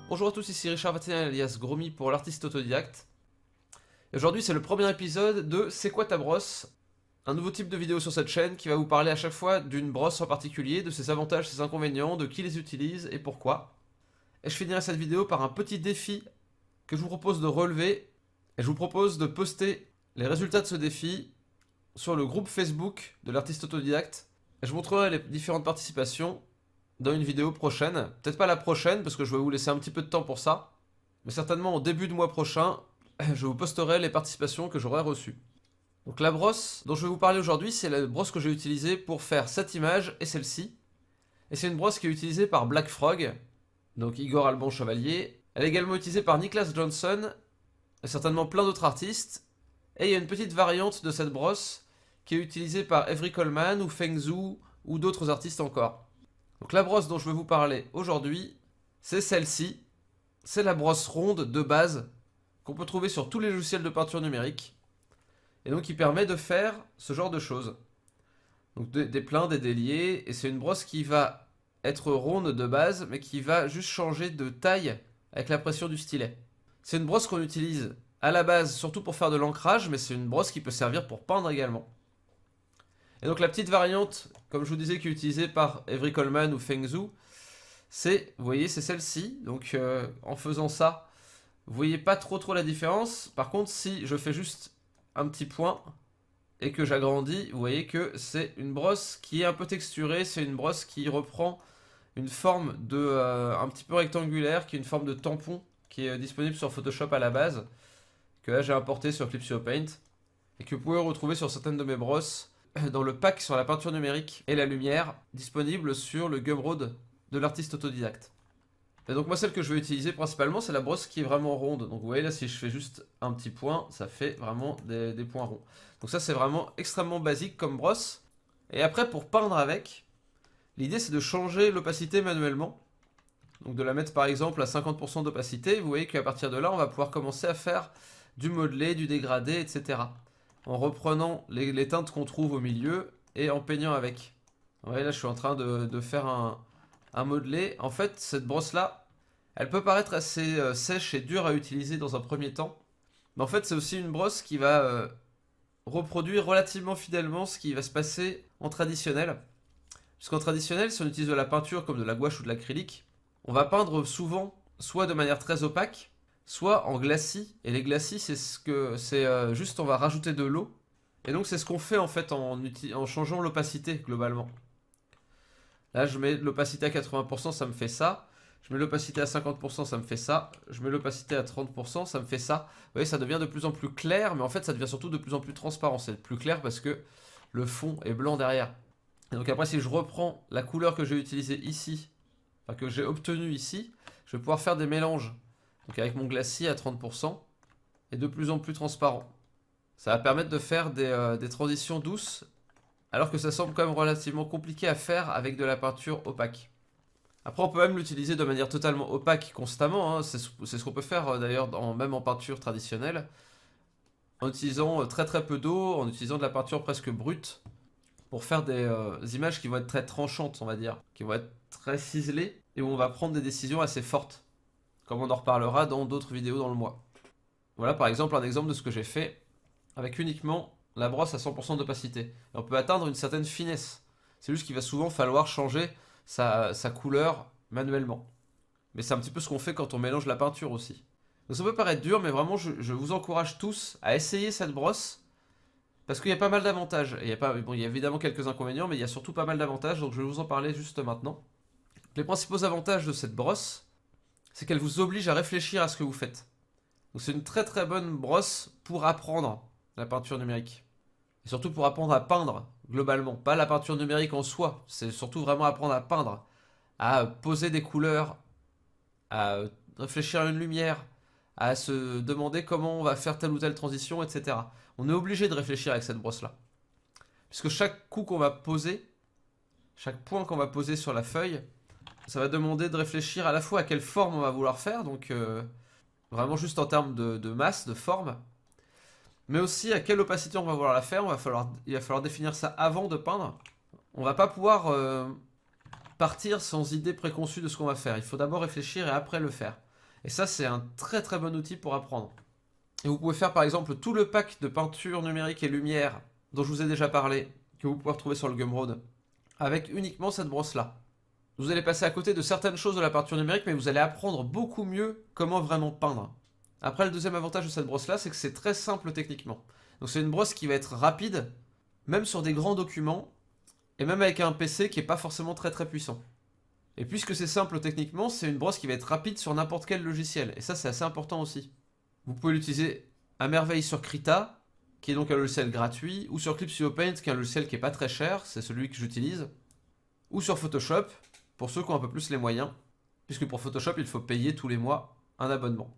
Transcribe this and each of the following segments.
Bonjour à tous, ici Richard 21 alias Gromy pour l'artiste autodidacte. Et aujourd'hui c'est le premier épisode de C'est quoi ta brosse? Un nouveau type de vidéo sur cette chaîne qui va vous parler à chaque fois d'une brosse en particulier, de ses avantages, ses inconvénients, de qui les utilise et pourquoi. Et je finirai cette vidéo par un petit défi que je vous propose de relever. Et je vous propose de poster les résultats de ce défi sur le groupe Facebook de l'artiste autodidacte. Et je vous montrerai les différentes participations dans une vidéo prochaine. Peut-être pas la prochaine parce que je vais vous laisser un petit peu de temps pour ça. Mais certainement au début de mois prochain, je vous posterai les participations que j'aurai reçues. Donc la brosse dont je vais vous parler aujourd'hui, c'est la brosse que j'ai utilisée pour faire cette image et celle-ci. Et c'est une brosse qui est utilisée par Black Frog, donc Igor Alban Chevalier. Elle est également utilisée par Niklas Johnson et certainement plein d'autres artistes. Et il y a une petite variante de cette brosse qui est utilisée par Avery Coleman ou Feng Zhu ou d'autres artistes encore. Donc la brosse dont je vais vous parler aujourd'hui, c'est celle-ci. C'est la brosse ronde de base qu'on peut trouver sur tous les logiciels de peinture numérique. Et donc qui permet de faire ce genre de choses. Donc des pleins, des déliés, et c'est une brosse qui va être ronde de base, mais qui va juste changer de taille avec la pression du stylet. C'est une brosse qu'on utilise à la base surtout pour faire de l'ancrage, mais c'est une brosse qui peut servir pour peindre également. Et donc la petite variante, comme je vous disais, qui est utilisée par Avery Coleman ou Feng Zhu, c'est, vous voyez, c'est celle-ci. Donc en faisant ça, vous voyez pas trop la différence. Par contre, si je fais juste un petit point et que j'agrandis, vous voyez que c'est une brosse qui est un peu texturée. C'est une brosse qui reprend une forme de un petit peu rectangulaire, qui est une forme de tampon qui est disponible sur Photoshop à la base, que là j'ai importé sur Clipsio Paint et que vous pouvez retrouver sur certaines de mes brosses dans le pack sur la peinture numérique et la lumière, disponible sur le Gumroad de l'artiste autodidacte. Et donc moi celle que je vais utiliser principalement, c'est la brosse qui est vraiment ronde. Donc vous voyez là, si je fais juste un petit point, ça fait vraiment des points ronds. Donc ça c'est vraiment extrêmement basique comme brosse. Et après pour peindre avec, l'idée c'est de changer l'opacité manuellement. Donc de la mettre par exemple à 50% d'opacité. Vous voyez qu'à partir de là, on va pouvoir commencer à faire du modelé, du dégradé, etc. En reprenant les teintes qu'on trouve au milieu et en peignant avec. Vous voyez là, je suis en train de faire un modelé. En fait, cette brosse-là, elle peut paraître assez sèche et dure à utiliser dans un premier temps. Mais en fait, c'est aussi une brosse qui va reproduire relativement fidèlement ce qui va se passer en traditionnel. Puisqu'en traditionnel, si on utilise de la peinture comme de la gouache ou de l'acrylique, on va peindre souvent soit de manière très opaque, soit en glacis. Et les glacis, c'est juste on va rajouter de l'eau. Et donc c'est ce qu'on fait en fait en changeant l'opacité globalement. Là, je mets l'opacité à 80%, ça me fait ça. Je mets l'opacité à 50%, ça me fait ça. Je mets l'opacité à 30%, ça me fait ça. Vous voyez, ça devient de plus en plus clair, mais en fait, ça devient surtout de plus en plus transparent. C'est plus clair parce que le fond est blanc derrière. Et donc après, si je reprends la couleur que j'ai utilisée ici, enfin que j'ai obtenue ici, je vais pouvoir faire des mélanges. Donc avec mon glacis à 30% et de plus en plus transparent. Ça va permettre de faire des transitions douces, alors que ça semble quand même relativement compliqué à faire avec de la peinture opaque. Après, on peut même l'utiliser de manière totalement opaque constamment, hein. C'est ce qu'on peut faire d'ailleurs même en peinture traditionnelle, en utilisant très peu d'eau, en utilisant de la peinture presque brute, pour faire des images qui vont être très tranchantes, on va dire, qui vont être très ciselées, et où on va prendre des décisions assez fortes, comme on en reparlera dans d'autres vidéos dans le mois. Voilà par exemple un exemple de ce que j'ai fait avec uniquement la brosse à 100% d'opacité. Et on peut atteindre une certaine finesse. C'est juste qu'il va souvent falloir changer sa couleur manuellement. Mais c'est un petit peu ce qu'on fait quand on mélange la peinture aussi. Donc ça peut paraître dur, mais vraiment je vous encourage tous à essayer cette brosse, parce qu'il y a pas mal d'avantages. Il y a évidemment quelques inconvénients, mais il y a surtout pas mal d'avantages, donc je vais vous en parler juste maintenant. Les principaux avantages de cette brosse, c'est qu'elle vous oblige à réfléchir à ce que vous faites. Donc c'est une très bonne brosse pour apprendre la peinture numérique. Et surtout pour apprendre à peindre, globalement. Pas la peinture numérique en soi, c'est surtout vraiment apprendre à peindre, à poser des couleurs, à réfléchir à une lumière, à se demander comment on va faire telle ou telle transition, etc. On est obligé de réfléchir avec cette brosse-là. Puisque chaque coup qu'on va poser, chaque point qu'on va poser sur la feuille, ça va demander de réfléchir à la fois à quelle forme on va vouloir faire, donc vraiment juste en termes de masse, de forme, mais aussi à quelle opacité on va vouloir la faire. Il va falloir définir ça avant de peindre. On va pas pouvoir partir sans idée préconçue de ce qu'on va faire. Il faut d'abord réfléchir et après le faire. Et ça, c'est un très très bon outil pour apprendre. Et vous pouvez faire par exemple tout le pack de peinture numérique et lumière dont je vous ai déjà parlé, que vous pouvez retrouver sur le Gumroad, avec uniquement cette brosse-là. Vous allez passer à côté de certaines choses de la peinture numérique, mais vous allez apprendre beaucoup mieux comment vraiment peindre. Après, le deuxième avantage de cette brosse-là, c'est que c'est très simple techniquement. Donc c'est une brosse qui va être rapide, même sur des grands documents, et même avec un PC qui n'est pas forcément très très puissant. Et puisque c'est simple techniquement, c'est une brosse qui va être rapide sur n'importe quel logiciel. Et ça, c'est assez important aussi. Vous pouvez l'utiliser à merveille sur Krita, qui est donc un logiciel gratuit, ou sur Clip Studio Paint, qui est un logiciel qui n'est pas très cher, c'est celui que j'utilise, ou sur Photoshop, pour ceux qui ont un peu plus les moyens, puisque pour Photoshop, il faut payer tous les mois un abonnement.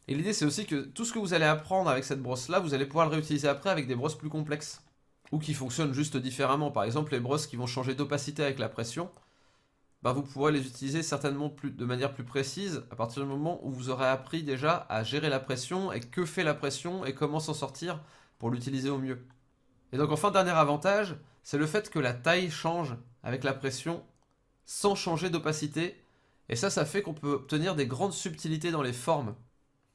Et l'idée, c'est aussi que tout ce que vous allez apprendre avec cette brosse-là, vous allez pouvoir le réutiliser après avec des brosses plus complexes, ou qui fonctionnent juste différemment. Par exemple, les brosses qui vont changer d'opacité avec la pression, bah vous pourrez les utiliser certainement de manière plus précise à partir du moment où vous aurez appris déjà à gérer la pression et que fait la pression et comment s'en sortir pour l'utiliser au mieux. Et donc enfin, dernier avantage, c'est le fait que la taille change avec la pression sans changer d'opacité. Et ça fait qu'on peut obtenir des grandes subtilités dans les formes,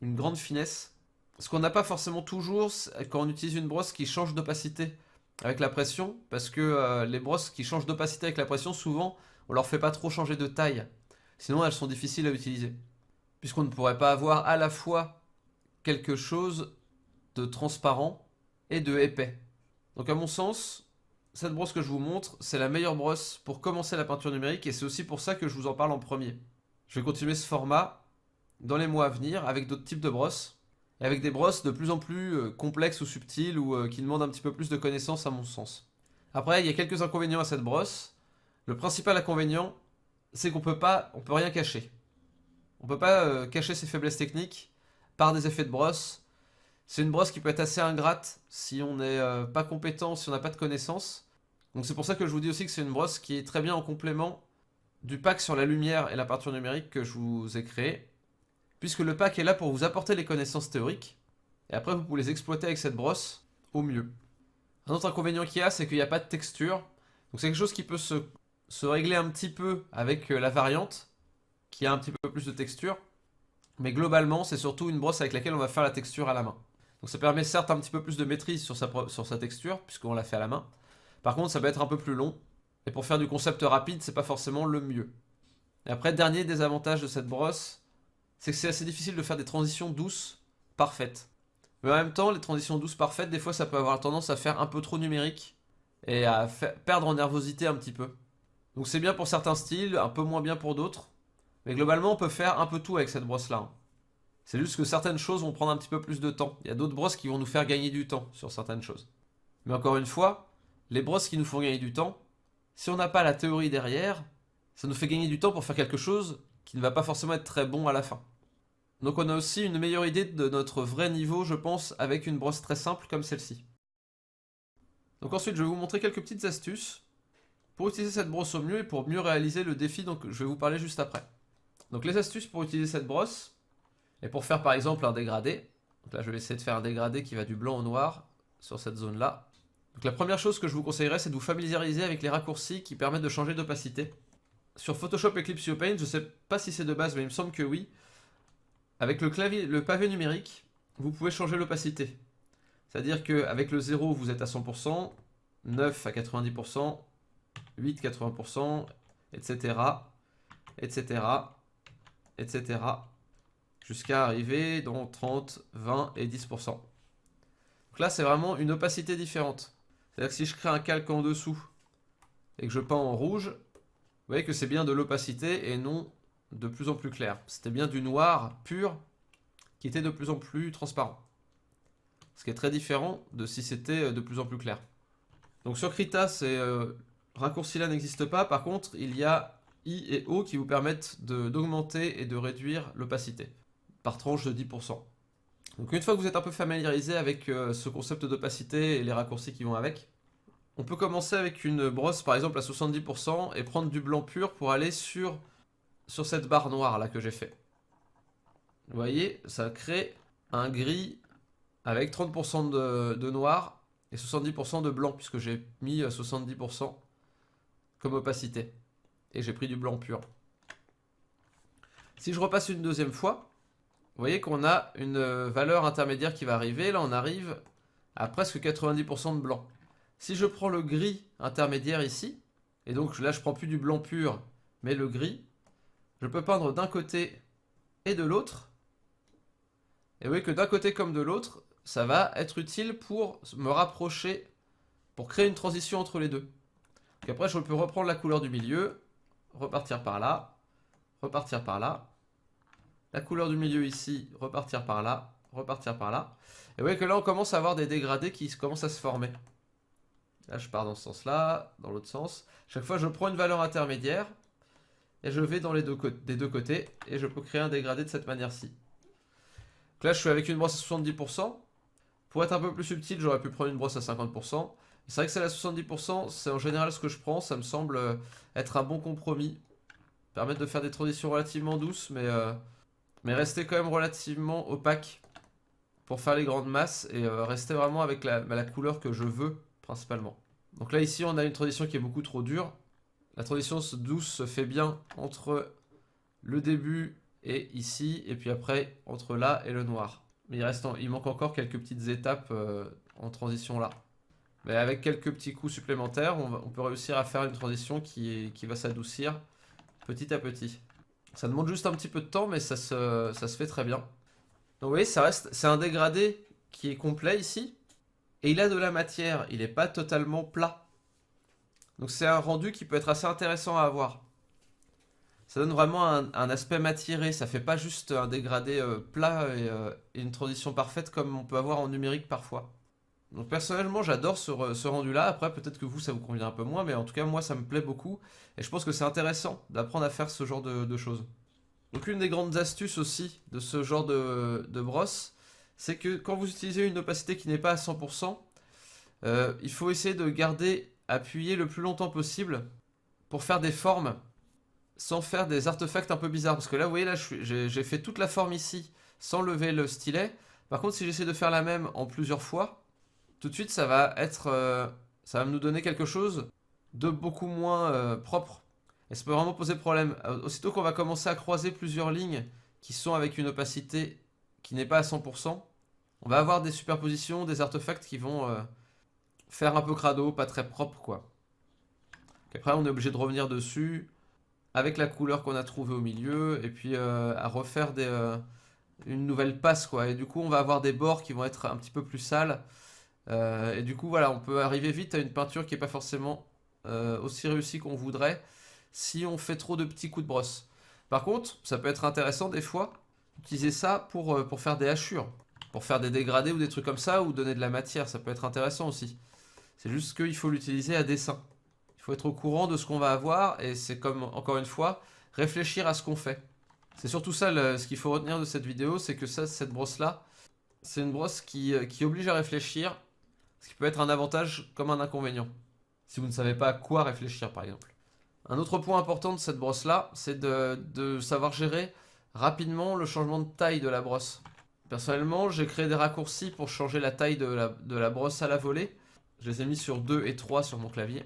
une grande finesse. Ce qu'on n'a pas forcément toujours quand on utilise une brosse qui change d'opacité avec la pression, parce que les brosses qui changent d'opacité avec la pression, souvent, on leur fait pas trop changer de taille. Sinon, elles sont difficiles à utiliser. Puisqu'on ne pourrait pas avoir à la fois quelque chose de transparent et de épais. Donc à mon sens, cette brosse que je vous montre, c'est la meilleure brosse pour commencer la peinture numérique et c'est aussi pour ça que je vous en parle en premier. Je vais continuer ce format dans les mois à venir avec d'autres types de brosses et avec des brosses de plus en plus complexes ou subtiles ou qui demandent un petit peu plus de connaissances à mon sens. Après, il y a quelques inconvénients à cette brosse. Le principal inconvénient, c'est qu'on peut rien cacher. On peut pas cacher ses faiblesses techniques par des effets de brosse. C'est une brosse qui peut être assez ingrate si on n'est pas compétent, si on n'a pas de connaissances. Donc c'est pour ça que je vous dis aussi que c'est une brosse qui est très bien en complément du pack sur la lumière et la peinture numérique que je vous ai créé. Puisque le pack est là pour vous apporter les connaissances théoriques. Et après vous pouvez les exploiter avec cette brosse au mieux. Un autre inconvénient qu'il y a, c'est qu'il n'y a pas de texture. Donc c'est quelque chose qui peut se régler un petit peu avec la variante, qui a un petit peu plus de texture. Mais globalement, c'est surtout une brosse avec laquelle on va faire la texture à la main. Donc ça permet certes un petit peu plus de maîtrise sur sa texture, puisqu'on l'a fait à la main. Par contre, ça peut être un peu plus long. Et pour faire du concept rapide, c'est pas forcément le mieux. Et après, dernier désavantage de cette brosse, c'est que c'est assez difficile de faire des transitions douces, parfaites. Mais en même temps, les transitions douces parfaites, des fois, ça peut avoir tendance à faire un peu trop numérique et à perdre en nervosité un petit peu. Donc c'est bien pour certains styles, un peu moins bien pour d'autres. Mais globalement, on peut faire un peu tout avec cette brosse-là. C'est juste que certaines choses vont prendre un petit peu plus de temps. Il y a d'autres brosses qui vont nous faire gagner du temps sur certaines choses. Mais encore une fois, les brosses qui nous font gagner du temps, si on n'a pas la théorie derrière, ça nous fait gagner du temps pour faire quelque chose qui ne va pas forcément être très bon à la fin. Donc on a aussi une meilleure idée de notre vrai niveau, je pense, avec une brosse très simple comme celle-ci. Donc ensuite, je vais vous montrer quelques petites astuces pour utiliser cette brosse au mieux et pour mieux réaliser le défi dont je vais vous parler juste après. Donc les astuces pour utiliser cette brosse, et pour faire par exemple un dégradé. Donc là je vais essayer de faire un dégradé qui va du blanc au noir sur cette zone là. Donc la première chose que je vous conseillerais, c'est de vous familiariser avec les raccourcis qui permettent de changer d'opacité. Sur Photoshop et Clip Studio Paint, je ne sais pas si c'est de base mais il me semble que oui. Avec le pavé numérique, vous pouvez changer l'opacité. C'est-à-dire qu'avec le 0 vous êtes à 100%, 9 à 90%, 8 80%, etc. etc. etc. jusqu'à arriver dans 30, 20 et 10%. Donc là, c'est vraiment une opacité différente. C'est-à-dire que si je crée un calque en dessous et que je peins en rouge, vous voyez que c'est bien de l'opacité et non de plus en plus clair. C'était bien du noir pur qui était de plus en plus transparent. Ce qui est très différent de si c'était de plus en plus clair. Donc sur Krita, ces raccourcis-là n'existent pas. Par contre, il y a I et O qui vous permettent d'augmenter et de réduire l'opacité par tranche de 10%. Donc une fois que vous êtes un peu familiarisé avec ce concept d'opacité et les raccourcis qui vont avec, on peut commencer avec une brosse par exemple à 70% et prendre du blanc pur pour aller sur cette barre noire là que j'ai fait. Vous voyez, ça crée un gris avec 30% de noir et 70% de blanc puisque j'ai mis 70% comme opacité. et j'ai pris du blanc pur. Si je repasse une deuxième fois, vous voyez qu'on a une valeur intermédiaire qui va arriver. Là, on arrive à presque 90% de blanc. Si je prends le gris intermédiaire ici, et donc là, je prends plus du blanc pur, mais le gris, je peux peindre d'un côté et de l'autre. Et vous voyez que d'un côté comme de l'autre, ça va être utile pour me rapprocher, pour créer une transition entre les deux. Donc après, je peux reprendre la couleur du milieu, repartir par là, repartir par là. La couleur du milieu ici, repartir par là, repartir par là. Et vous voyez que là, on commence à avoir des dégradés qui commencent à se former. Là, je pars dans ce sens-là, dans l'autre sens. Chaque fois, je prends une valeur intermédiaire et je vais dans les des deux côtés et je peux créer un dégradé de cette manière-ci. Donc là, je suis avec une brosse à 70%. Pour être un peu plus subtil, j'aurais pu prendre une brosse à 50%. C'est vrai que celle à 70%, c'est en général ce que je prends. Ça me semble être un bon compromis. Permettre de faire des transitions relativement douces, mais rester quand même relativement opaque pour faire les grandes masses et rester vraiment avec la couleur que je veux principalement. Donc là ici on a une transition qui est beaucoup trop dure. La transition douce se fait bien entre le début et ici, et puis après entre là et le noir. Mais il manque encore quelques petites étapes en transition là. Mais avec quelques petits coups supplémentaires, on peut réussir à faire une transition qui va s'adoucir petit à petit. Ça demande juste un petit peu de temps, mais ça se fait très bien. Donc vous voyez, c'est un dégradé qui est complet ici. Et il a de la matière, il n'est pas totalement plat. Donc c'est un rendu qui peut être assez intéressant à avoir. Ça donne vraiment un aspect matiéré, ça fait pas juste un dégradé plat et une transition parfaite comme on peut avoir en numérique parfois. Donc personnellement j'adore ce rendu là, après peut-être que vous ça vous convient un peu moins, mais en tout cas moi ça me plaît beaucoup. Et je pense que c'est intéressant d'apprendre à faire ce genre de choses. Donc une des grandes astuces aussi de ce genre de brosse, c'est que quand vous utilisez une opacité qui n'est pas à 100%, il faut essayer de garder appuyé le plus longtemps possible pour faire des formes sans faire des artefacts un peu bizarres. Parce que là, vous voyez, là, j'ai fait toute la forme ici sans lever le stylet. Par contre, si j'essaie de faire la même en plusieurs fois, tout de suite, ça va nous donner quelque chose de beaucoup moins propre. Et ça peut vraiment poser problème. Aussitôt qu'on va commencer à croiser plusieurs lignes qui sont avec une opacité qui n'est pas à 100%, on va avoir des superpositions, des artefacts qui vont faire un peu crado, pas très propre, quoi. Après, on est obligé de revenir dessus avec la couleur qu'on a trouvée au milieu et puis à refaire une nouvelle passe, quoi. Et du coup, on va avoir des bords qui vont être un petit peu plus sales. Et du coup, voilà, on peut arriver vite à une peinture qui n'est pas forcément aussi réussie qu'on voudrait si on fait trop de petits coups de brosse. Par contre, ça peut être intéressant des fois d'utiliser ça pour faire des hachures, pour faire des dégradés ou des trucs comme ça, ou donner de la matière, ça peut être intéressant aussi. C'est juste qu'il faut l'utiliser à dessein. Il faut être au courant de ce qu'on va avoir, et c'est comme, encore une fois, réfléchir à ce qu'on fait. C'est surtout ça ce qu'il faut retenir de cette vidéo, c'est que cette brosse-là, c'est une brosse qui oblige à réfléchir, ce qui peut être un avantage comme un inconvénient. Si vous ne savez pas à quoi réfléchir, par exemple. Un autre point important de cette brosse-là, c'est de savoir gérer rapidement le changement de taille de la brosse. Personnellement, j'ai créé des raccourcis pour changer la taille de la brosse à la volée. Je les ai mis sur 2 et 3 sur mon clavier.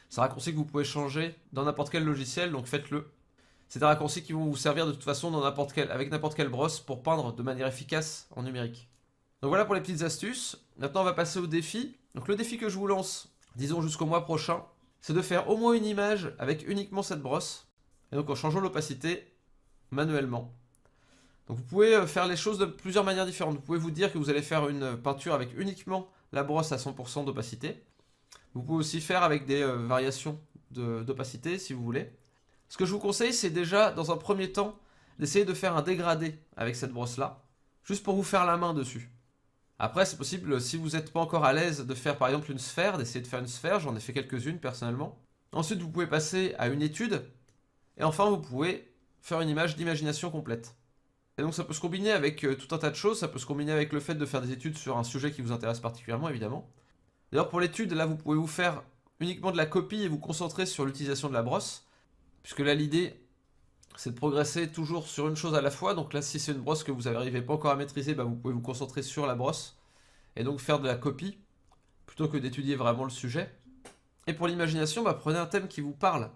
C'est un raccourci que vous pouvez changer dans n'importe quel logiciel, donc faites-le. C'est un raccourci qui vont vous servir de toute façon avec n'importe quelle brosse pour peindre de manière efficace en numérique. Donc voilà pour les petites astuces. Maintenant, on va passer au défi. Donc le défi que je vous lance, disons jusqu'au mois prochain, c'est de faire au moins une image avec uniquement cette brosse. Et donc en changeant l'opacité manuellement. Donc vous pouvez faire les choses de plusieurs manières différentes. Vous pouvez vous dire que vous allez faire une peinture avec uniquement la brosse à 100% d'opacité. Vous pouvez aussi faire avec des variations d'opacité si vous voulez. Ce que je vous conseille, c'est déjà dans un premier temps d'essayer de faire un dégradé avec cette brosse-là, juste pour vous faire la main dessus. Après, c'est possible, si vous n'êtes pas encore à l'aise, de faire par exemple une sphère, d'essayer de faire une sphère. J'en ai fait quelques-unes personnellement. Ensuite, vous pouvez passer à une étude. Et enfin, vous pouvez faire une image d'imagination complète. Et donc ça peut se combiner avec tout un tas de choses. Ça peut se combiner avec le fait de faire des études sur un sujet qui vous intéresse particulièrement, évidemment. D'ailleurs, pour l'étude, là, vous pouvez vous faire uniquement de la copie et vous concentrer sur l'utilisation de la brosse. Puisque là, l'idée, c'est de progresser toujours sur une chose à la fois. Donc là, si c'est une brosse que vous n'arrivez pas encore à maîtriser, bah, vous pouvez vous concentrer sur la brosse. Et donc faire de la copie, plutôt que d'étudier vraiment le sujet. Et pour l'imagination, bah, prenez un thème qui vous parle.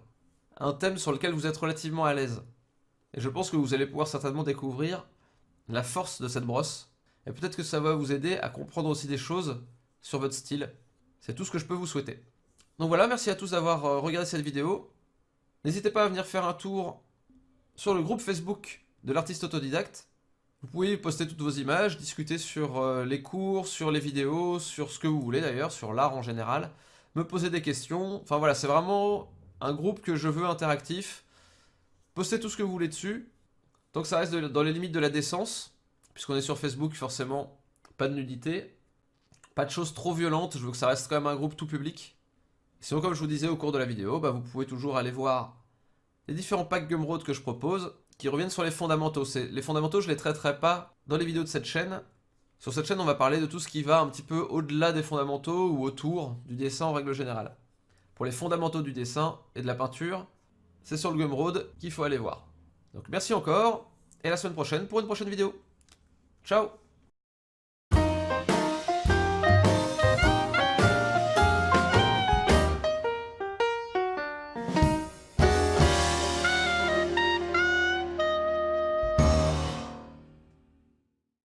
un thème sur lequel vous êtes relativement à l'aise. Et je pense que vous allez pouvoir certainement découvrir la force de cette brosse. Et peut-être que ça va vous aider à comprendre aussi des choses sur votre style. C'est tout ce que je peux vous souhaiter. Donc voilà, merci à tous d'avoir regardé cette vidéo. N'hésitez pas à venir faire un tour sur le groupe Facebook de l'artiste autodidacte. Vous pouvez poster toutes vos images, discuter sur les cours, sur les vidéos, sur ce que vous voulez d'ailleurs, sur l'art en général. Me poser des questions. Enfin voilà, c'est vraiment un groupe que je veux interactif. Postez tout ce que vous voulez dessus. Tant que ça reste dans les limites de la décence. Puisqu'on est sur Facebook, forcément, pas de nudité. Pas de choses trop violentes, je veux que ça reste quand même un groupe tout public. Sinon, comme je vous disais au cours de la vidéo, vous pouvez toujours aller voir les différents packs Gumroad que je propose, qui reviennent sur les fondamentaux. Les fondamentaux, je ne les traiterai pas dans les vidéos de cette chaîne. Sur cette chaîne, on va parler de tout ce qui va un petit peu au-delà des fondamentaux ou autour du dessin en règle générale. Pour les fondamentaux du dessin et de la peinture, c'est sur le Gumroad qu'il faut aller voir. Donc merci encore, et à la semaine prochaine pour une prochaine vidéo. Ciao!